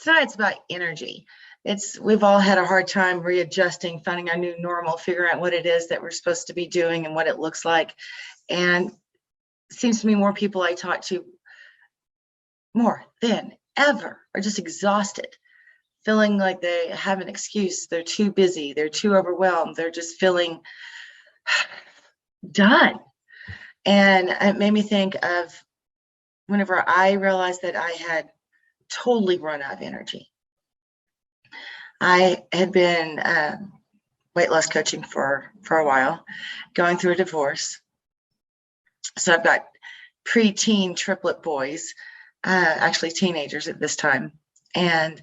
Tonight it's about energy. We've all had a hard time readjusting, finding our new normal, figuring out what it is that we're supposed to be doing and what it looks like. And it seems to me more people I talk to more than ever are just exhausted, feeling like they have an excuse. They're too busy. They're too overwhelmed. They're just feeling done. And it made me think of whenever I realized that I had totally run out of energy. I had been weight loss coaching for a while, going through a divorce. So I've got preteen triplet boys, actually teenagers at this time. And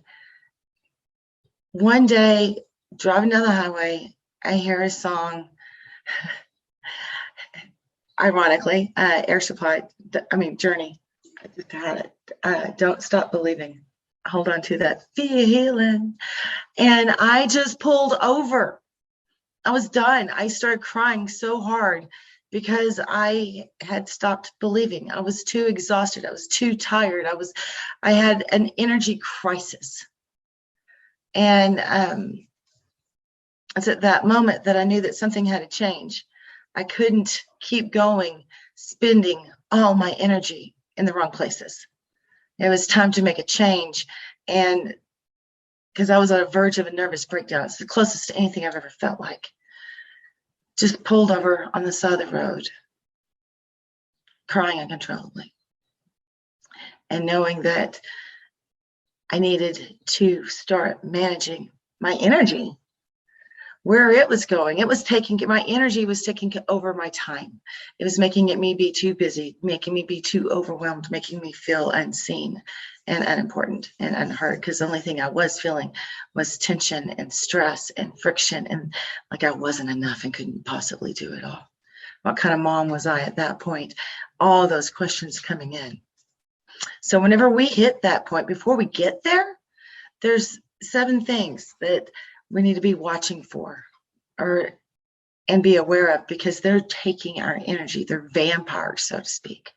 one day, driving down the highway, I hear a song, ironically, Air Supply, Journey. I just had it. Don't Stop Believing. Hold on to that feeling. And I just pulled over. I was done. I started crying so hard because I had stopped believing. I was too exhausted. I was too tired. I had an energy crisis. And it's at that moment that I knew that something had to change. I couldn't keep going, spending all my energy in the wrong places. It was time to make a change. And because I was on the verge of a nervous breakdown, it's the closest to anything I've ever felt like. Just pulled over on the side of the road, crying uncontrollably, and knowing that I needed to start managing my energy, where it was going. My energy was taking over my time. It was making me be too busy, making me be too overwhelmed, making me feel unseen and unimportant and unheard, because the only thing I was feeling was tension and stress and friction, and like I wasn't enough and couldn't possibly do it all. What kind of mom was I at that point? All those questions coming in. So whenever we hit that point, before we get there, there's 7 things that we need to be watching for and be aware of, because they're taking our energy. They're vampires, so to speak.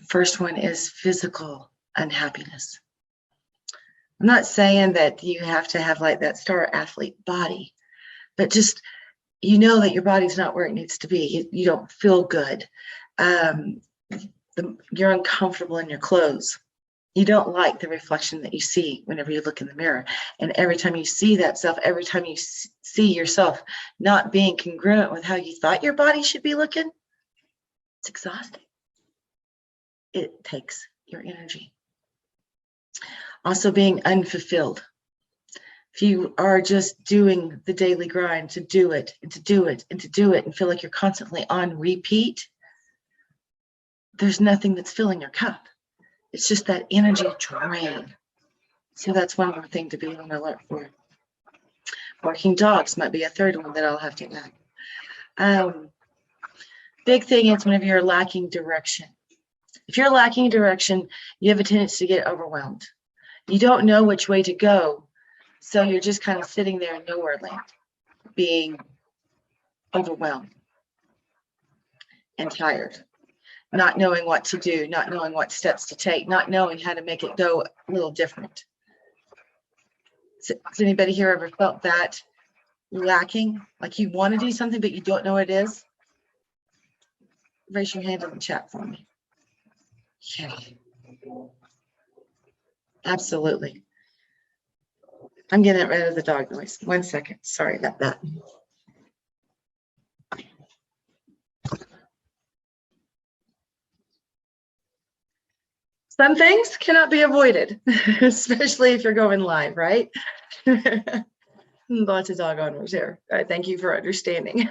First one is physical unhappiness. I'm not saying that you have to have like that star athlete body, but just, that your body's not where it needs to be. You don't feel good. You're uncomfortable in your clothes. You don't like the reflection that you see whenever you look in the mirror. And every time you see that self, every time you see yourself not being congruent with how you thought your body should be looking, it's exhausting. It takes your energy. Also being unfulfilled. If you are just doing the daily grind to do it and to do it and to do it and feel like you're constantly on repeat, there's nothing that's filling your cup. It's just that energy drain. So that's one more thing to be on alert for. Barking dogs might be a third one that I'll have to add. Big thing is whenever you're lacking direction. If you're lacking direction, you have a tendency to get overwhelmed. You don't know which way to go, so you're just kind of sitting there in nowhere land, being overwhelmed and tired. Not knowing what to do, not knowing what steps to take, not knowing how to make it go a little different. Has anybody here ever felt that lacking? Like you want to do something, but you don't know what it is? Raise your hand in the chat for me. Yeah. Absolutely. I'm getting rid of the dog noise. 1 second. Sorry about that. Some things cannot be avoided, especially if you're going live, right? Lots of dog owners here. Thank you for understanding.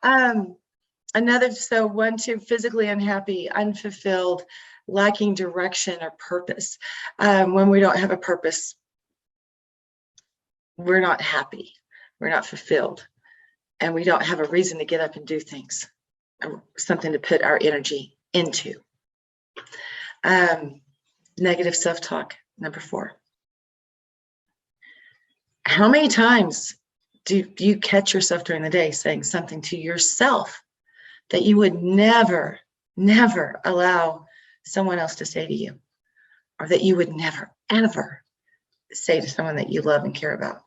So 1, 2, physically unhappy, unfulfilled, lacking direction or purpose. When we don't have a purpose, we're not happy, we're not fulfilled, and we don't have a reason to get up and do things, something to put our energy into. Negative self-talk, number 4. How many times do you catch yourself during the day saying something to yourself that you would never allow someone else to say to you? or that you would never, ever say to someone that you love and care about.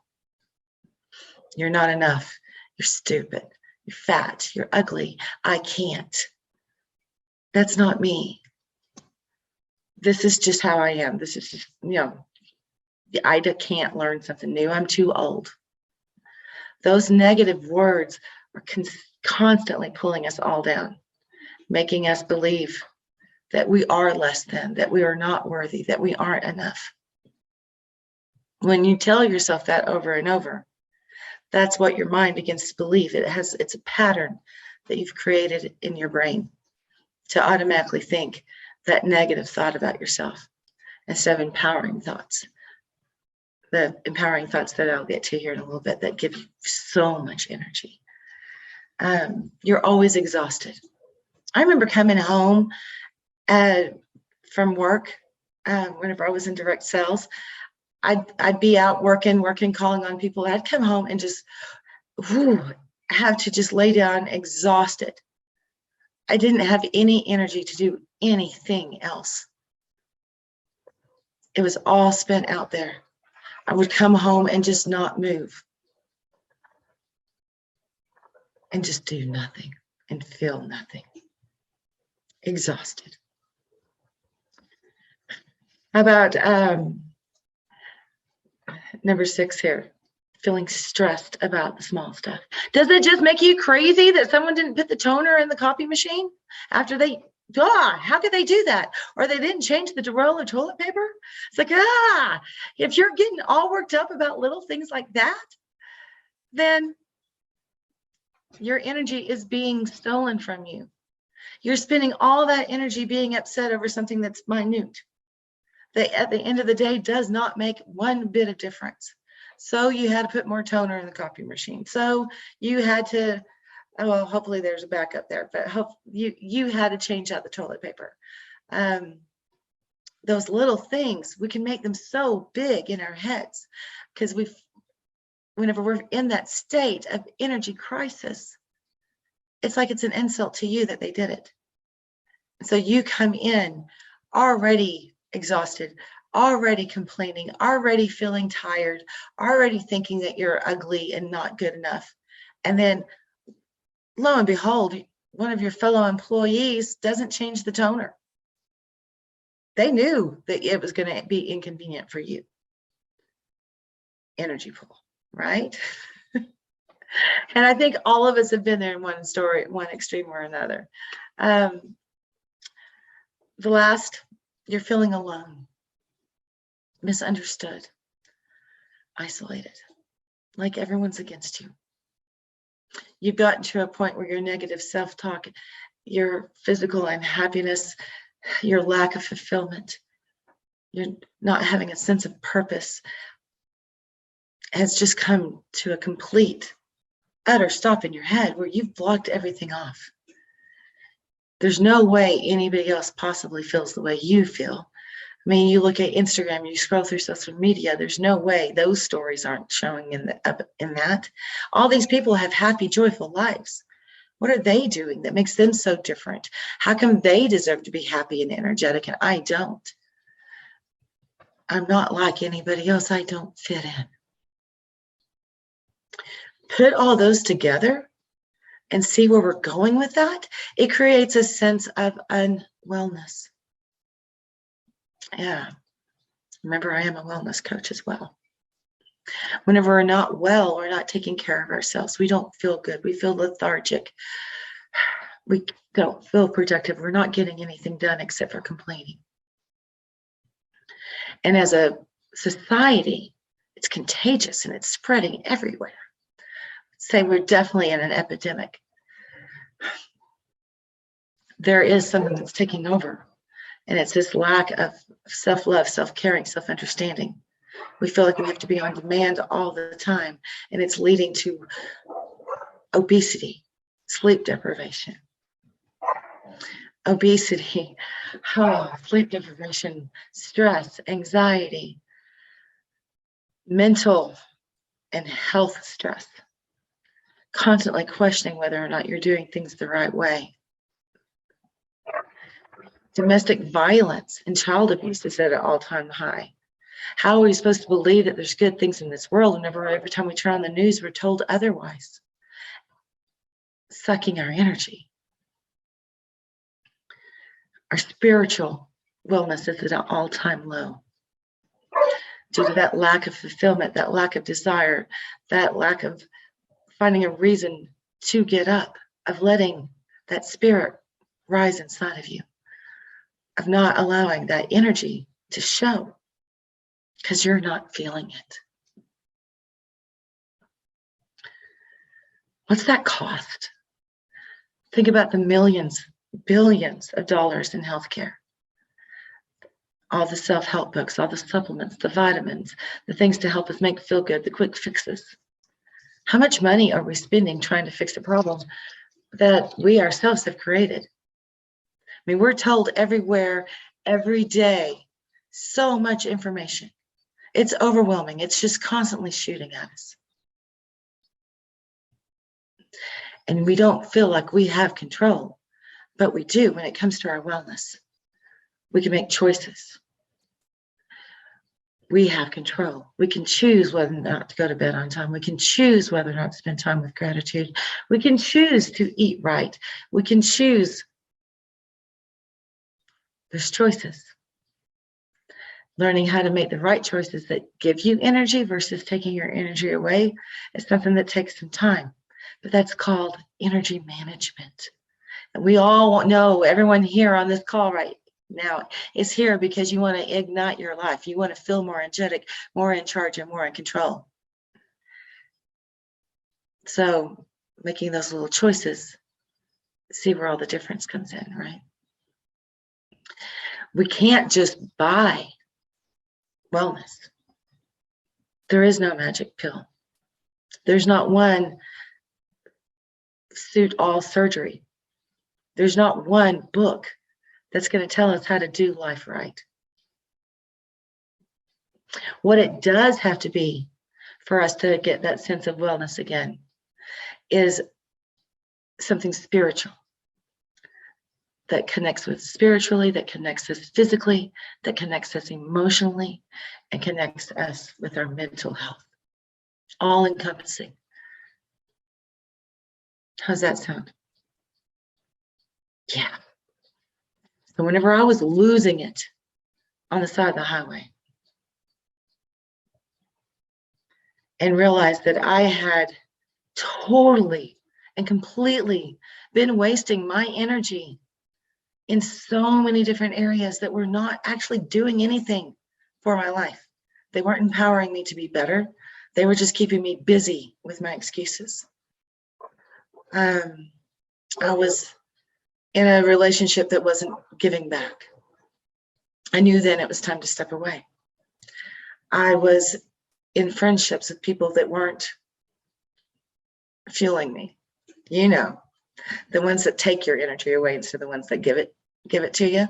You're not enough. You're stupid. You're fat. You're ugly. I can't. That's not me. This is just how I am. This is just, I can't learn something new. I'm too old. Those negative words are constantly pulling us all down, making us believe that we are less than, that we are not worthy, that we aren't enough. When you tell yourself that over and over, that's what your mind begins to believe. It's a pattern that you've created in your brain to automatically think that negative thought about yourself instead of empowering thoughts. The empowering thoughts that I'll get to here in a little bit that give you so much energy. You're always exhausted. I remember coming home from work whenever I was in direct sales. I'd be out working, calling on people. I'd come home and just have to just lay down exhausted. I didn't have any energy to do anything else. It was all spent out there. I would come home and just not move and just do nothing and feel nothing. Exhausted. How about number 6 here? Feeling stressed about the small stuff. Does it just make you crazy that someone didn't put the toner in the copy machine after they, how could they do that? Or they didn't change the roll of toilet paper? It's like, if you're getting all worked up about little things like that, then your energy is being stolen from you. You're spending all that energy being upset over something that's minute, that at the end of the day does not make one bit of difference. So you had to put more toner in the copy machine. So you had to, well, hopefully there's a backup there, but you had to change out the toilet paper. Those little things, we can make them so big in our heads because whenever we're in that state of energy crisis, it's like it's an insult to you that they did it. So you come in already exhausted, already complaining, already feeling tired, already thinking that you're ugly and not good enough. And then lo and behold, one of your fellow employees doesn't change the toner. They knew that it was going to be inconvenient for you. Energy pull, right? And I think all of us have been there in one story, one extreme or another. The last, you're feeling alone, misunderstood, isolated, like everyone's against you. You've gotten to a point where your negative self-talk, your physical unhappiness, your lack of fulfillment, you're not having a sense of purpose has just come to a complete, utter stop in your head where you've blocked everything off. There's no way anybody else possibly feels the way you feel. I mean, you look at Instagram, you scroll through social media, there's no way those stories aren't showing in that. All these people have happy, joyful lives. What are they doing that makes them so different? How come they deserve to be happy and energetic and I don't? I'm not like anybody else. I don't fit in. Put all those together and see where we're going with that. It creates a sense of unwellness. Yeah. Remember, I am a wellness coach as well. Whenever we're not well, we're not taking care of ourselves. We don't feel good. We feel lethargic. We don't feel productive. We're not getting anything done except for complaining. And as a society, it's contagious and it's spreading everywhere. Say we're definitely in an epidemic. There is something that's taking over, and it's this lack of self-love, self-caring, self-understanding. We feel like we have to be on demand all the time, and it's leading to obesity, sleep deprivation. Obesity, sleep deprivation, stress, anxiety, mental and health stress. Constantly questioning whether or not you're doing things the right way. Domestic violence and child abuse is at an all-time high. How are we supposed to believe that there's good things in this world whenever every time we turn on the news, we're told otherwise? Sucking our energy. Our spiritual wellness is at an all-time low due to that lack of fulfillment, that lack of desire, that lack of finding a reason to get up, of letting that spirit rise inside of you, of not allowing that energy to show because you're not feeling it. What's that cost? Think about the millions, billions of dollars in healthcare. All the self-help books, all the supplements, the vitamins, the things to help us make feel good, the quick fixes. How much money are we spending trying to fix a problem that we ourselves have created? I mean, we're told everywhere, every day, so much information. It's overwhelming. It's just constantly shooting at us. And we don't feel like we have control, but we do when it comes to our wellness. We can make choices. We have control. We can choose whether or not to go to bed on time. We can choose whether or not to spend time with gratitude. We can choose to eat right. We can choose. There's choices. Learning how to make the right choices that give you energy versus taking your energy away is something that takes some time. But that's called energy management. And we all know, everyone here on this call right now is here because you want to ignite your life. You want to feel more energetic, more in charge, and more in control. So making those little choices, see where all the difference comes in, right? We can't just buy wellness. There is no magic pill. There's not one suit all surgery. There's not one book that's going to tell us how to do life right. What it does have to be for us to get that sense of wellness again is something spiritual that connects with spiritually, that connects us physically, that connects us emotionally, and connects us with our mental health. All encompassing. How's that sound? Yeah. So whenever I was losing it on the side of the highway and realized that I had totally and completely been wasting my energy in so many different areas that were not actually doing anything for my life. They weren't empowering me to be better. They were just keeping me busy with my excuses. I was in a relationship that wasn't giving back. I knew then it was time to step away. I was in friendships with people that weren't fueling me. You know, the ones that take your energy away instead of the ones that give it to you.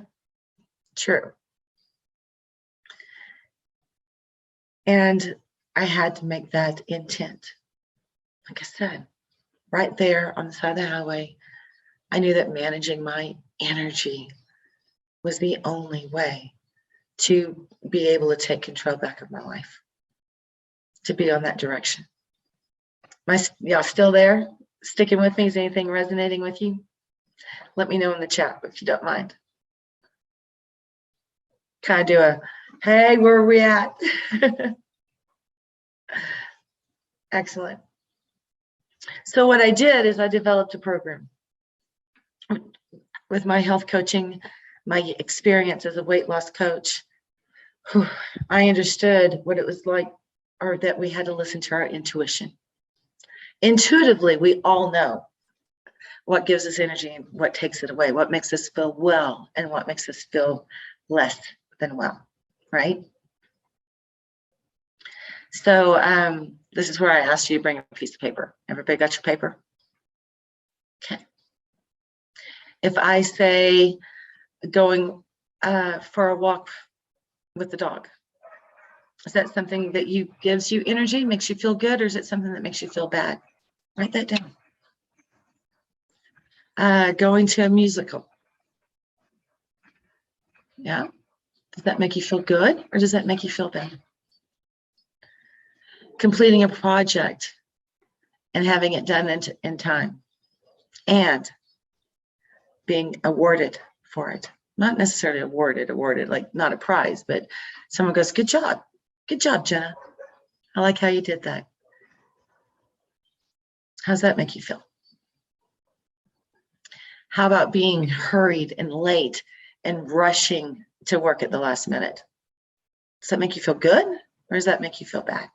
True. And I had to make that intent. Like I said, right there on the side of the highway, I knew that managing my energy was the only way to be able to take control back of my life, to be on that direction. Y'all still there? Sticking with me? Is anything resonating with you? Let me know in the chat if you don't mind. Kind of do a, hey, where are we at? Excellent. So what I did is I developed a program with my health coaching, my experience as a weight loss coach. I understood what it was like, or that we had to listen to our intuition. Intuitively, we all know what gives us energy and what takes it away, what makes us feel well and what makes us feel less than well, right? So this is where I asked you to bring a piece of paper. Everybody got your paper? Okay. If I say going for a walk with the dog, is that something that gives you energy, makes you feel good, or is it something that makes you feel bad? Write that down. Going to a musical. Yeah? Does that make you feel good or does that make you feel bad? Completing a project and having it done in time and being awarded for it. Not necessarily awarded, like not a prize, but someone goes, good job, Jena. I like how you did that. How's that make you feel? How about being hurried and late and rushing to work at the last minute? Does that make you feel good or does that make you feel bad?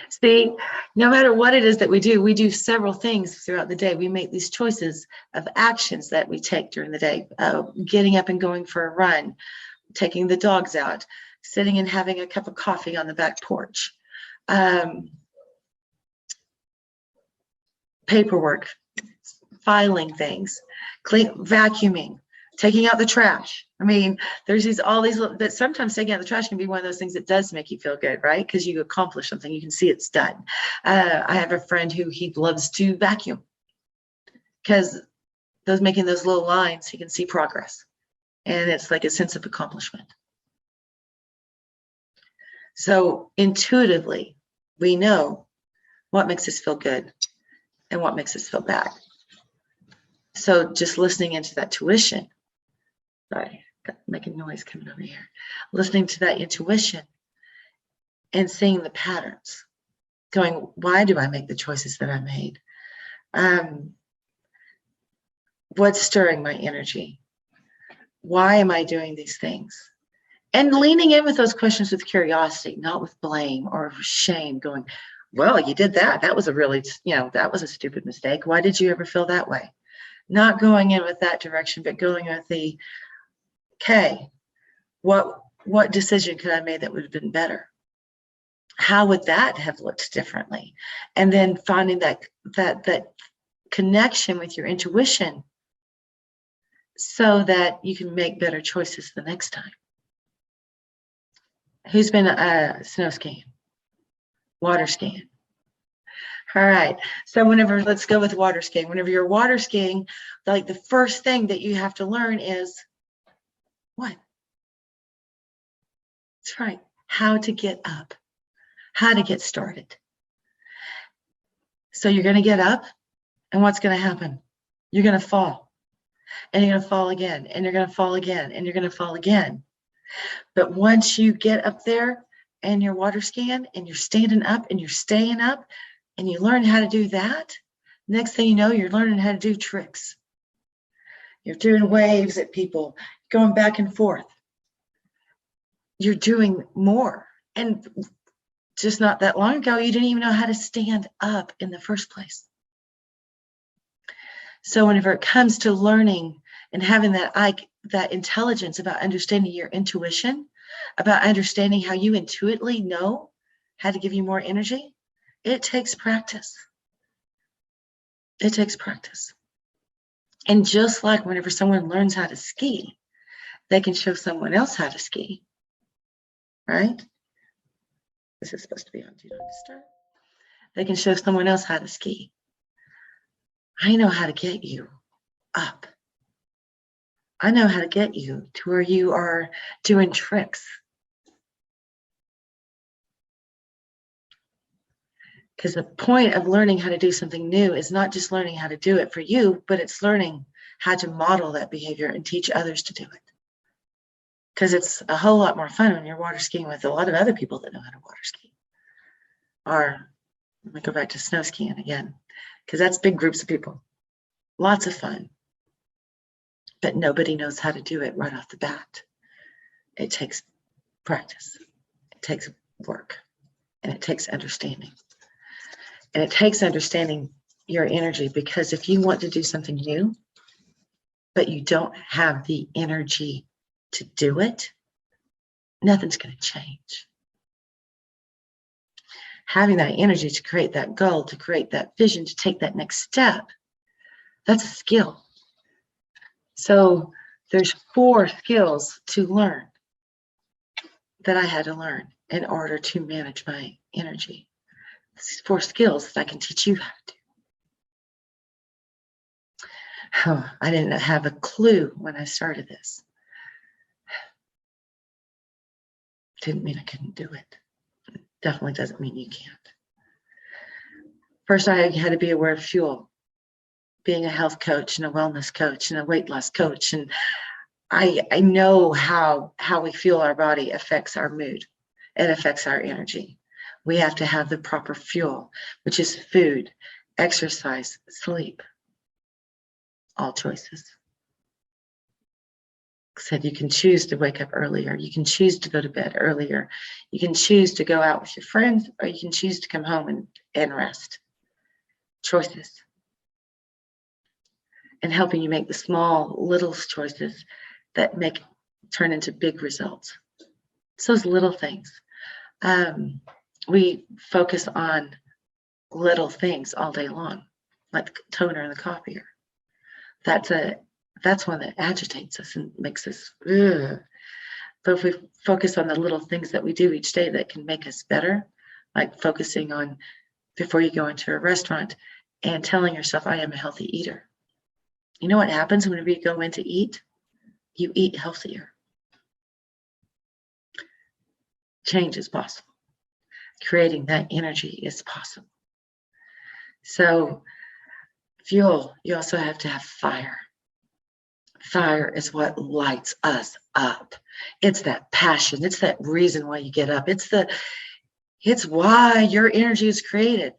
See, no matter what it is that we do several things throughout the day. We make these choices of actions that we take during the day, getting up and going for a run, taking the dogs out, sitting and having a cup of coffee on the back porch, paperwork, filing things, vacuuming, taking out the trash. I mean, there's all these, but sometimes taking out the trash can be one of those things that does make you feel good, right? Because you accomplish something, you can see it's done. I have a friend who he loves to vacuum because making those little lines, he can see progress. And it's like a sense of accomplishment. So intuitively, we know what makes us feel good and what makes us feel bad. So just listening into that intuition, sorry, got making noise coming over here. Listening to that intuition and seeing the patterns, going, why do I make the choices that I made? What's stirring my energy? Why am I doing these things? And leaning in with those questions with curiosity, not with blame or shame, going, well, you did that. That was a really, that was a stupid mistake. Why did you ever feel that way? Not going in with that direction, but going with the, okay, what decision could I have made that would have been better? How would that have looked differently? And then finding that connection with your intuition so that you can make better choices the next time. Who's been snow skiing? Water skiing. All right. So let's go with water skiing. Whenever you're water skiing, like the first thing that you have to learn is what? That's right. How to get up, how to get started. So you're going to get up and what's going to happen? You're going to fall and you're going to fall again and you're going to fall again and you're going to fall again. But once you get up there and you're water skiing and you're standing up and you're staying up and you learn how to do that, next thing you know, you're learning how to do tricks. You're doing waves at people, going back and forth. You're doing more. And just not that long ago, you didn't even know how to stand up in the first place. So whenever it comes to learning and having that intelligence about understanding your intuition, about understanding how you intuitively know how to give you more energy, it takes practice. It takes practice. And just like whenever someone learns how to ski, they can show someone else how to ski, right? This is supposed to be on Do Not Disturb. They can show someone else how to ski. I know how to get you up. I know how to get you to where you are doing tricks. Because the point of learning how to do something new is not just learning how to do it for you, but it's learning how to model that behavior and teach others to do it. Because it's a whole lot more fun when you're water skiing with a lot of other people that know how to water ski. Or let me go back to snow skiing again, because that's big groups of people. Lots of fun. But nobody knows how to do it right off the bat. It takes practice. It takes work. And it takes understanding. And it takes understanding your energy, because if you want to do something new, but you don't have the energy to do it, nothing's going to change. Having that energy to create that goal, to create that vision, to take that next step, that's a skill. So there's 4 skills to learn that I had to learn in order to manage my energy. 4 skills that I can teach you how to do. I didn't have a clue when I started this. Didn't mean I couldn't do it. Definitely doesn't mean you can't. First, I had to be aware of fuel, being a health coach and a wellness coach and a weight loss coach. And I know how we feel our body affects our mood. It affects our energy. We have to have the proper fuel, which is food, exercise, sleep. All choices. Said you can choose to wake up earlier. You can choose to go to bed earlier. You can choose to go out with your friends, or you can choose to come home and rest. Choices. And helping you make the small, little choices that turn into big results. It's those little things. We focus on little things all day long, like the toner and the copier. That's one that agitates us and makes us, ugh. But if we focus on the little things that we do each day that can make us better, like focusing on before you go into a restaurant and telling yourself, I am a healthy eater. You know what happens whenever you go in to eat? You eat healthier. Change is possible. Creating that energy is possible. So fuel, you also have to have fire. Fire is what lights us up. It's that passion. It's that reason why you get up. It's why your energy is created.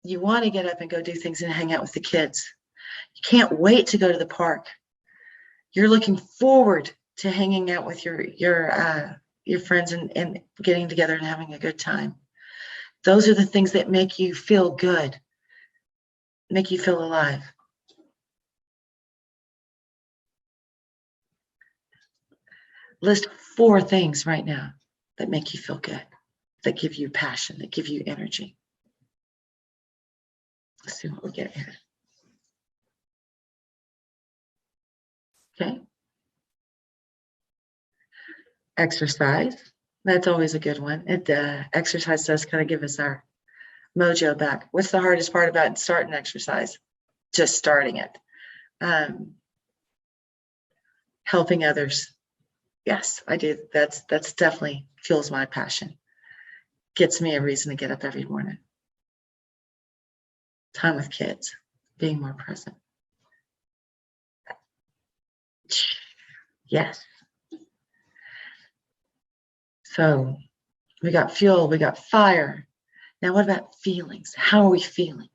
You want to get up and go do things and hang out with the kids. You can't wait to go to the park. You're looking forward to hanging out with your friends and getting together and having a good time. Those are the things that make you feel good, make you feel alive. List 4 things right now that make you feel good, that give you passion, that give you energy. Let's see what we get here. Okay. Exercise. That's always a good one. Exercise does kind of give us our mojo back. What's the hardest part about starting exercise? Just starting it. Helping others. Yes, I do. That's definitely fuels my passion. Gets me a reason to get up every morning. Time with kids, being more present. Yes. So we got fuel, we got fire. Now what about feelings? How are we feeling?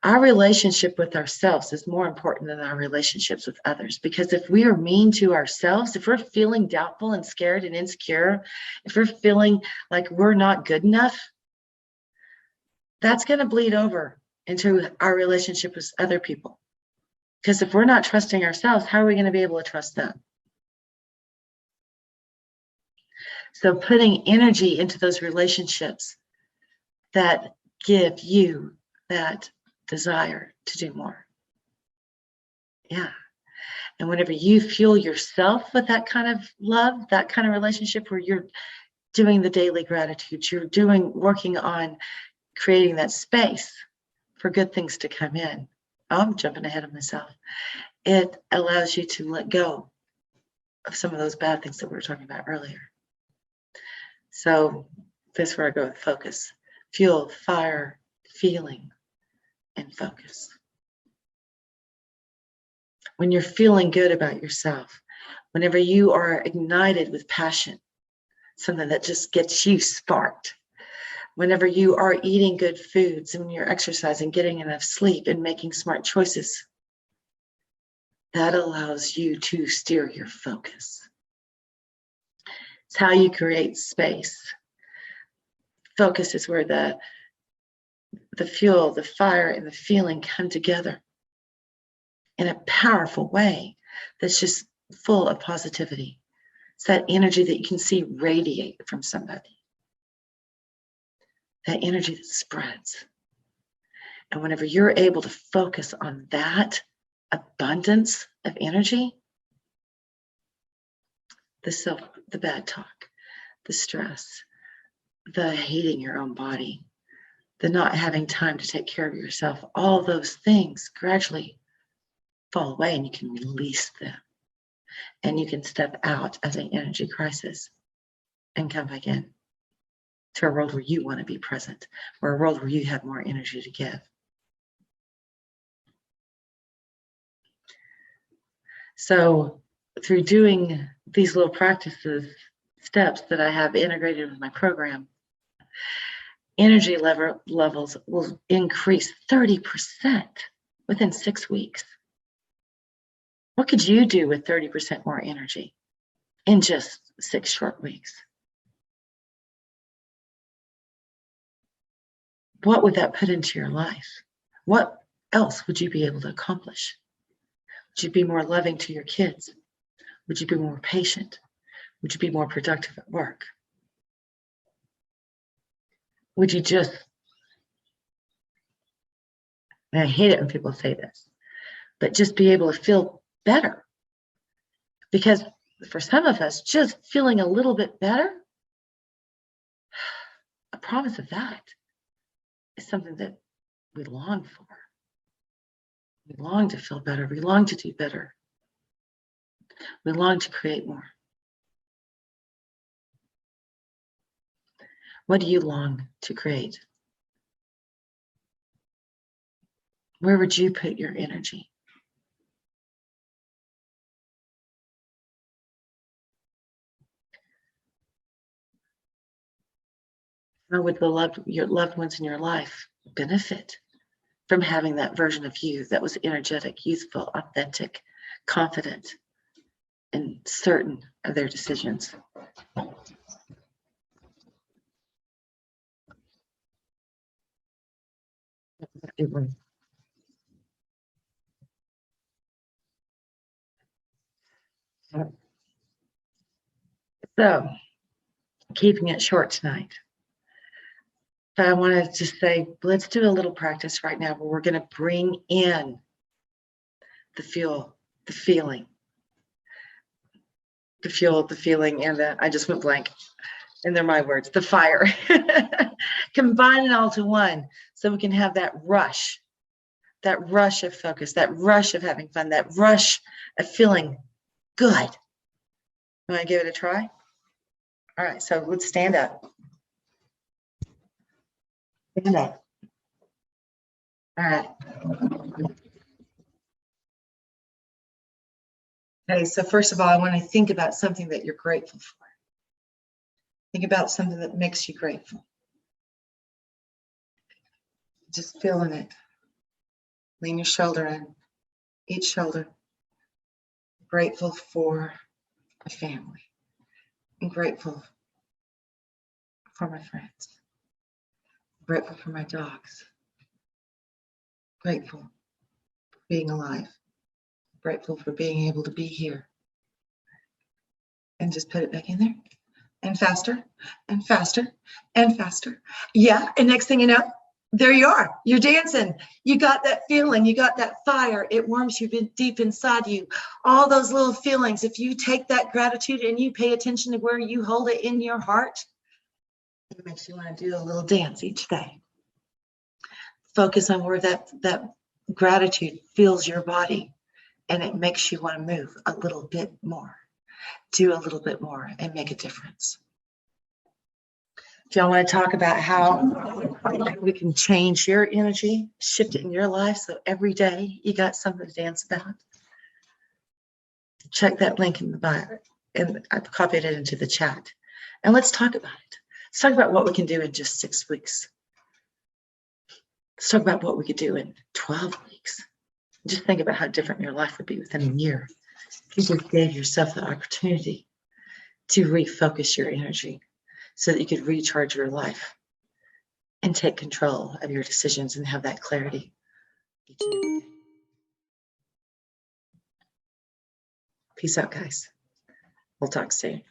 Our relationship with ourselves is more important than our relationships with others, because if we are mean to ourselves, if we're feeling doubtful and scared and insecure, if we're feeling like we're not good enough, that's going to bleed over into our relationship with other people. Because if we're not trusting ourselves, how are we going to be able to trust them? So putting energy into those relationships that give you that desire to do more. Yeah. And whenever you fuel yourself with that kind of love, that kind of relationship where you're doing the daily gratitude, you're working on creating that space for good things to come in. Oh, I'm jumping ahead of myself. It allows you to let go of some of those bad things that we were talking about earlier. So this is where I go with focus. Fuel, fire, feeling, and focus. When you're feeling good about yourself, whenever you are ignited with passion, something that just gets you sparked, whenever you are eating good foods and when you're exercising, getting enough sleep and making smart choices, that allows you to steer your focus. It's how you create space. Focus is where the fuel, the fire, and the feeling come together in a powerful way that's just full of positivity. It's that energy that you can see radiate from somebody. That energy that spreads. And whenever you're able to focus on that abundance of energy, the bad talk, the stress, the hating your own body, the not having time to take care of yourself, all those things gradually fall away and you can release them. And you can step out of the energy crisis and come back in to a world where you want to be present, or a world where you have more energy to give. So through doing these little practices, steps that I have integrated with my program, energy levels will increase 30% within 6 weeks. What could you do with 30% more energy in just 6 short weeks? What would that put into your life? What else would you be able to accomplish? Would you be more loving to your kids? Would you be more patient? Would you be more productive at work? Would you just, and I hate it when people say this, but just be able to feel better? Because for some of us, just feeling a little bit better, a promise of that is something that we long for. We long to feel better. We long to do better. We long to create more. What do you long to create? Where would you put your energy? How would your loved ones in your life benefit from having that version of you that was energetic, youthful, authentic, confident, and certain of their decisions? So, keeping it short tonight, I wanted to say, let's do a little practice right now where we're going to bring in the fuel, the feeling, and I just went blank. And they're my words, the fire. Combine it all to one so we can have that rush of focus, that rush of having fun, that rush of feeling good. Want to give it a try? All right, so let's stand up. Stand up. All right. Okay, so first of all, I want to think about something that you're grateful for. Think about something that makes you grateful. Just feeling it. Lean your shoulder in, each shoulder. Grateful for my family. I'm grateful for my friends. Grateful for my dogs. Grateful for being alive. Grateful for being able to be here. And just put it back in there. And faster, and faster, and faster. Yeah, and next thing you know, there you are. You're dancing. You got that feeling. You got that fire. It warms you deep inside you. All those little feelings, if you take that gratitude and you pay attention to where you hold it in your heart, it makes you want to do a little dance each day. Focus on where that gratitude fills your body, and it makes you want to move a little bit more. Do a little bit more and make a difference. Do y'all want to talk about how we can change your energy, shift it in your life so every day you got something to dance about? Check that link in the bio, and I've copied it into the chat. And let's talk about it. Let's talk about what we can do in just 6 weeks. Let's talk about what we could do in 12 weeks. Just think about how different your life would be within a year. You just gave yourself the opportunity to refocus your energy so that you could recharge your life and take control of your decisions and have that clarity each and every day. Peace out, guys. We'll talk soon.